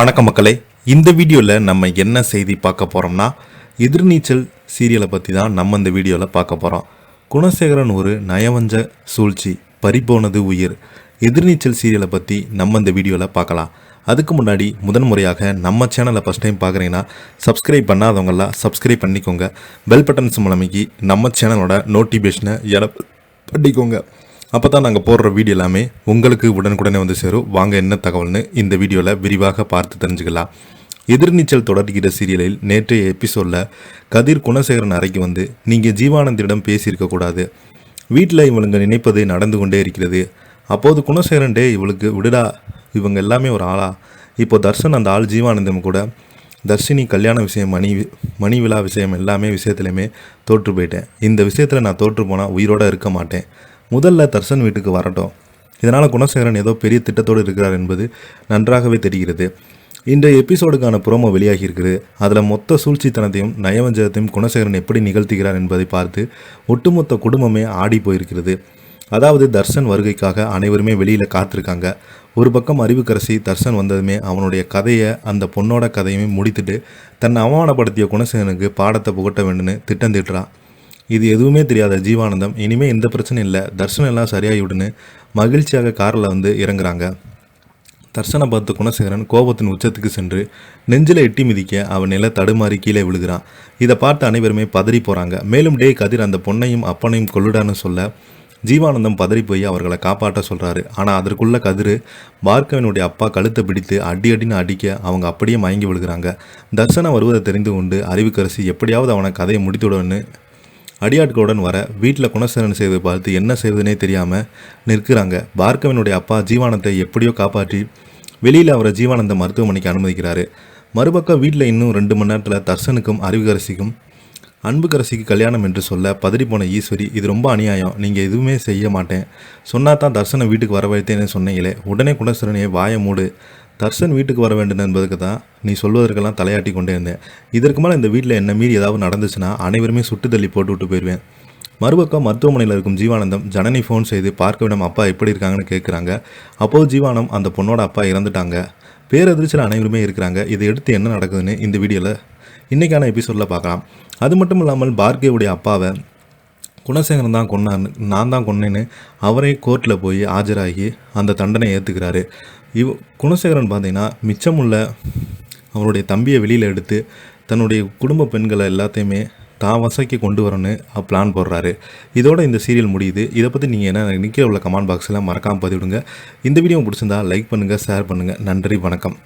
வணக்கம் மக்களே. இந்த வீடியோவில் நம்ம என்ன செய்தி பார்க்க போகிறோம்னா, எதிர்நீச்சல் சீரியலை பற்றி தான் நம்ம இந்த வீடியோவில் பார்க்க போகிறோம். குணசேகரன் ஒரு நயவஞ்ச சூழ்ச்சி, பறிபோனது உயிர். எதிர்நீச்சல் சீரியலை பற்றி நம்ம இந்த வீடியோவில் பார்க்கலாம். அதுக்கு முன்னாடி முதன்முறையாக நம்ம சேனலை ஃபஸ்ட் டைம் பார்க்குறீங்கன்னா சப்ஸ்கிரைப் பண்ணாதவங்களாம் சப்ஸ்கிரைப் பண்ணிக்கோங்க. பெல் பட்டன்ஸ் மூலமைக்கு நம்ம சேனலோட நோட்டிஃபிகேஷனை பண்ணிக்கோங்க. அப்போ தான் நாங்கள் போடுற வீடியோ எல்லாமே உங்களுக்கு உடனுக்குடனே வந்து சேரும். வாங்க என்ன தகவல்னு இந்த வீடியோவில் விரிவாக பார்த்து தெரிஞ்சுக்கலாம். எதிர்நீச்சல் தொடர்கிற சீரியலில் நேற்றைய எபிசோடில் கதிர் குணசேகரன் அறைக்கு வந்து, நீங்கள் ஜீவானந்திடம் பேசியிருக்கக்கூடாது, வீட்டில் இவங்க நினைப்பது நடந்து கொண்டே இருக்கிறது. அப்போது குணசேகரன், இவளுக்கு விடுடா, இவங்க எல்லாமே ஒரு ஆளா? இப்போ தர்ஷன் அந்த ஆள் ஜீவானந்தம் கூட தர்ஷினி கல்யாண விஷயம், மணி விழா விஷயம் எல்லாமே விஷயத்துலையுமே தோற்று போயிட்டேன். இந்த விஷயத்தில் நான் தோற்று போனால் உயிரோடு இருக்க மாட்டேன். முதல்ல தர்ஷன் வீட்டுக்கு வரட்டும். இதனால் குணசேகரன் ஏதோ பெரிய திட்டத்தோடு இருக்கிறார் என்பது நன்றாகவே தெரிகிறது. இன்றைய எபிசோடுக்கான புரோமோ வெளியாகி இருக்குது. அதில் மொத்த சூழ்ச்சித்தனத்தையும் நயவஞ்சகத்தையும் குணசேகரன் எப்படி நிகழ்த்துகிறார் என்பதை பார்த்து ஒட்டுமொத்த குடும்பமே ஆடி போயிருக்கிறது. அதாவது தர்ஷன் வருகைக்காக அனைவருமே வெளியில் காத்திருக்காங்க. ஒரு பக்கம் அறிவுக்கரசி தர்ஷன் வந்ததுமே அவனுடைய கதையை, அந்த பொண்ணோட கதையுமே முடித்துட்டு தன்னை அவமானப்படுத்திய குணசேகரனுக்கு பாடத்தை புகட்ட வேண்டும்னு திட்டம் தீட்டுறான். இது எதுவுமே தெரியாத ஜீவானந்தம், இனிமேல் எந்த பிரச்சனையும் இல்லை, தர்ஷன் எல்லாம் சரியாகி விடுன்னு மகிழ்ச்சியாக காரில் வந்து இறங்குறாங்க. தர்ஷனை பார்த்து குணசேகரன் கோபத்தின் உச்சத்துக்கு சென்று நெஞ்சில் எட்டி மிதிக்க அவன் நில தடுமாறி கீழே விழுகிறான். இதை பார்த்து அனைவருமே பதறி போகிறாங்க. மேலும் கதிர் அந்த பொண்ணையும் அப்பனையும் கொள்ளுடான்னு சொல்ல ஜீவானந்தம் பதறி போய் அவர்களை காப்பாற்ற சொல்கிறாரு. ஆனால் அதற்குள்ள கதிர் பார்கவனுடைய அப்பா கழுத்தை பிடித்து அடின்னு அடிக்க அவங்க அப்படியே மயங்கி விழுகிறாங்க. தர்ஷனை வருவதை தெரிந்து கொண்டு அறிவுக்கரசி எப்படியாவது அவனை கதையை முடித்துவிடன்னு அடியாட்களுடன் வர வீட்டில் குணசேகரன் செய்து பார்த்து என்ன செய்வதுனே தெரியாமல் நிற்கிறாங்க. பார்கவனுடைய அப்பா ஜீவானந்தை எப்படியோ காப்பாற்றி வெளியில் அவரை ஜீவானந்த மருத்துவமனைக்கு அனுமதிக்கிறாரு. மறுபக்கம் வீட்டில் இன்னும் 2 மணி நேரத்தில் தர்ஷனுக்கும் அறிவுக்கரசிக்கும் அன்புக்கரசிக்கு கல்யாணம் என்று சொல்ல பதறிப்போன ஈஸ்வரி, இது ரொம்ப அநியாயம், நீங்கள் எதுவுமே செய்ய மாட்டேன் சொன்னா தான் தர்ஷனை வீட்டுக்கு வரவழைத்தேன்னு சொன்னீங்களே, உடனே குணசேகரனே வாயை மூடு, தர்ஷன் வீட்டுக்கு வர வேண்டும் என்பதுக்கு தான் நீ சொல்வதற்கெல்லாம் தலையாட்டி கொண்டே இருந்தேன். இதற்கு மேலே இந்த வீட்டில் என்ன மீறி ஏதாவது நடந்துச்சுன்னா அனைவருமே சுட்டு தள்ளி போட்டு விட்டு போயிடுவேன். மறுபக்கம் மருத்துவமனையில் இருக்கும் ஜீவானந்தம் ஜனனி ஃபோன் செய்து பார்க்கவிடம் அப்பா எப்படி இருக்காங்கன்னு கேட்குறாங்க. அப்போது ஜீவானம், அந்த பொண்ணோட அப்பா இறந்துட்டாங்க. பேரதிர்ச்சியில் அனைவருமே இருக்கிறாங்க. இதை எடுத்து என்ன நடக்குதுன்னு இந்த வீடியோவில் இன்றைக்கான எபிசோடில் பார்க்கலாம். அது மட்டும் இல்லாமல் பார்கவுடைய அப்பாவை குணசேகரன் தான் கொன்னான்னு, நான் தான் கொன்னேன்னு அவரே கோர்ட்டில் போய் ஆஜராகி அந்த தண்டனை ஏற்றுக்கிறாரு. குணசேகரன் பார்த்தீங்கன்னா மிச்சமுள்ள அவருடைய தம்பியை வெளியில் எடுத்து தன்னுடைய குடும்ப பெண்களை எல்லாத்தையுமே தான் வசைக்கு கொண்டு வரணும்னு பிளான் போடுறாரு. இதோட இந்த சீரியல் முடியுது. இதை பற்றி நீங்கள் என்ன நிற்கிற உள்ள கமெண்ட் பாக்ஸில் மறக்காமல் பதிவிடுங்க. இந்த வீடியோ பிடிச்சிருந்தா லைக் பண்ணுங்கள், ஷேர் பண்ணுங்கள். நன்றி, வணக்கம்.